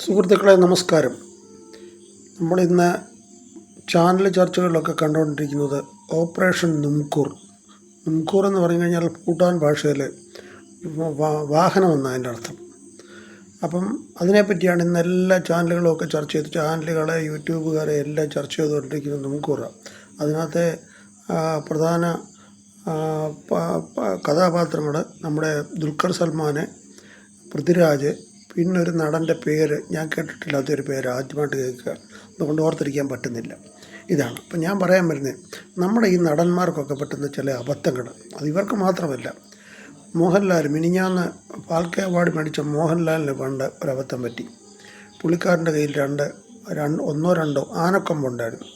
സുഹൃത്തുക്കളെ നമസ്കാരം. നമ്മളിന്ന് ചാനൽ ചർച്ചകളിലൊക്കെ കണ്ടുകൊണ്ടിരിക്കുന്നത് ഓപ്പറേഷൻ നുംകൂർ എന്ന് പറഞ്ഞു കഴിഞ്ഞാൽ ഭൂട്ടാൻ ഭാഷയിൽ വാഹനം എന്നതിൻ്റെ അർത്ഥം. അപ്പം അതിനെപ്പറ്റിയാണ് ഇന്ന് എല്ലാ ചാനലുകളും ഒക്കെ ചർച്ച ചെയ്ത്, ചാനലുകളെ യൂട്യൂബുകാരെ എല്ലാം ചർച്ച ചെയ്തുകൊണ്ടിരിക്കുന്നത് നുംകൂറാണ്. അതിനകത്തെ പ്രധാന കഥാപാത്രങ്ങൾ നമ്മുടെ ദുൽഖർ സൽമാൻ, പൃഥ്വിരാജ്, പിന്നൊരു നടൻ്റെ പേര് ഞാൻ കേട്ടിട്ടില്ലാത്തൊരു പേര് ആദ്യമായിട്ട് കേൾക്കുക, അതുകൊണ്ട് ഓർത്തിരിക്കാൻ പറ്റുന്നില്ല. ഇതാണ് അപ്പം ഞാൻ പറയാൻ വരുന്നത്. നമ്മുടെ ഈ നടന്മാർക്കൊക്കെ പറ്റുന്ന ചില അബദ്ധങ്ങൾ, അത് ഇവർക്ക് മാത്രമല്ല. മോഹൻലാൽ മിനിഞ്ഞാന്ന് ഫാൽക്കെ അവാർഡ് മേടിച്ച മോഹൻലാലിന് പണ്ട് ഒരബദ്ധം പറ്റി. പുള്ളിക്കാരൻ്റെ കയ്യിൽ ഒന്നോ രണ്ടോ ആനക്കൊമ്പുണ്ടായിരുന്നു.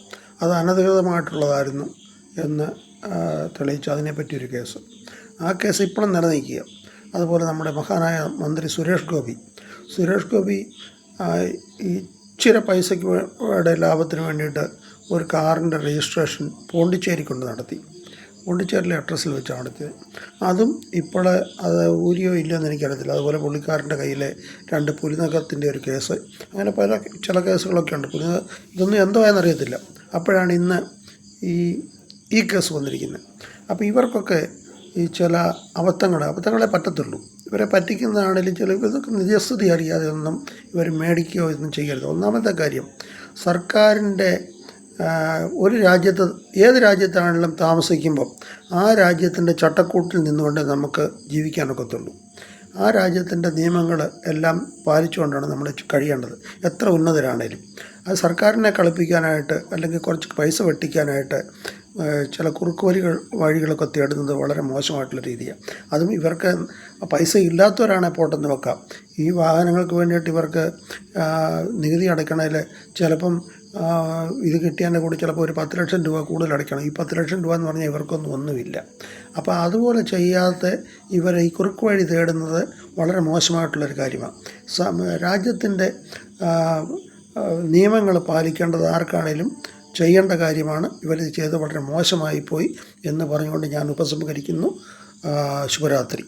അത് അനധികൃതമായിട്ടുള്ളതായിരുന്നു എന്ന് തെളിയിച്ചു. അതിനെപ്പറ്റിയൊരു കേസ്, ആ കേസ് ഇപ്പോഴും നിലനിൽക്കുക. അതുപോലെ നമ്മുടെ മഹാനായ മന്ത്രി സുരേഷ് ഗോപി ഇച്ചിരി പൈസയ്ക്ക് ലാഭത്തിന് വേണ്ടിയിട്ട് ഒരു കാറിൻ്റെ രജിസ്ട്രേഷൻ പോണ്ടിച്ചേരി കൊണ്ട് നടത്തി. പോണ്ടിച്ചേരിയിലെ അഡ്രസ്സിൽ വെച്ചാണ് നടത്തിയത്. അതും ഇപ്പോൾ അത് ഊരിയോ ഇല്ലയെന്ന് എനിക്കറിയത്തില്ല. അതുപോലെ പുള്ളിക്കാരൻ്റെ കയ്യിലെ 2 പുലിനഖത്തിൻ്റെ ഒരു കേസ്, അങ്ങനെ ചില കേസുകളൊക്കെ ഉണ്ട്. ഇതൊന്നും എന്തോ എന്നറിയത്തില്ല. അപ്പോഴാണ് ഇന്ന് ഈ കേസ് വന്നിരിക്കുന്നത്. അപ്പോൾ ഇവർക്കൊക്കെ ഈ ചില അബദ്ധങ്ങളെ പറ്റത്തുള്ളൂ. ഇവരെ പറ്റിക്കുന്നതാണെങ്കിലും ചില ഇതൊക്കെ നിജസ്ഥിതി അറിയാതെ ഒന്നും ഇവർ മേടിക്കുകയോ ഒന്നും ചെയ്യരുത്. ഒന്നാമത്തെ കാര്യം, സർക്കാരിൻ്റെ ഏത് രാജ്യത്താണെങ്കിലും താമസിക്കുമ്പം ആ രാജ്യത്തിൻ്റെ ചട്ടക്കൂട്ടിൽ നിന്നുകൊണ്ട് നമുക്ക് ജീവിക്കാനൊക്കത്തുള്ളൂ. ആ രാജ്യത്തിൻ്റെ നിയമങ്ങൾ എല്ലാം പാലിച്ചുകൊണ്ടാണ് നമ്മൾ കഴിയേണ്ടത്, എത്ര ഉന്നതരാണേലും. അത് സർക്കാരിനെ കളിപ്പിക്കാനായിട്ട് അല്ലെങ്കിൽ കുറച്ച് പൈസ വെട്ടിക്കാനായിട്ട് ചില വഴികളൊക്കെ തേടുന്നത് വളരെ മോശമായിട്ടുള്ള രീതിയാണ്. അതും ഇവർക്ക് പൈസ ഇല്ലാത്തവരാണെങ്കിൽ പോട്ടെന്ന് വെക്കാം. ഈ വാഹനങ്ങൾക്ക് വേണ്ടിയിട്ട് ഇവർക്ക് നികുതി അടയ്ക്കണതിൽ ചിലപ്പം ഇത് കിട്ടിയതിൻ്റെ കൂടി ചിലപ്പോൾ ഒരു 10 ലക്ഷം രൂപ കൂടുതൽ അടയ്ക്കണം. ഈ 10 ലക്ഷം രൂപ എന്ന് പറഞ്ഞാൽ ഇവർക്കൊന്നുമില്ല. അപ്പോൾ അതുപോലെ ചെയ്യാതെ ഇവർ ഈ കുറുക്ക് വഴി തേടുന്നത് വളരെ മോശമായിട്ടുള്ളൊരു കാര്യമാണ്. രാജ്യത്തിൻ്റെ നിയമങ്ങൾ പാലിക്കേണ്ടത് ആർക്കാണേലും ചെയ്യേണ്ട കാര്യമാണ്. ഇവരിത് ചെയ്ത് വളരെ മോശമായിപ്പോയി എന്ന് പറഞ്ഞുകൊണ്ട് ഞാൻ ഉപസംഹരിക്കുന്നു. ശുഭരാത്രി.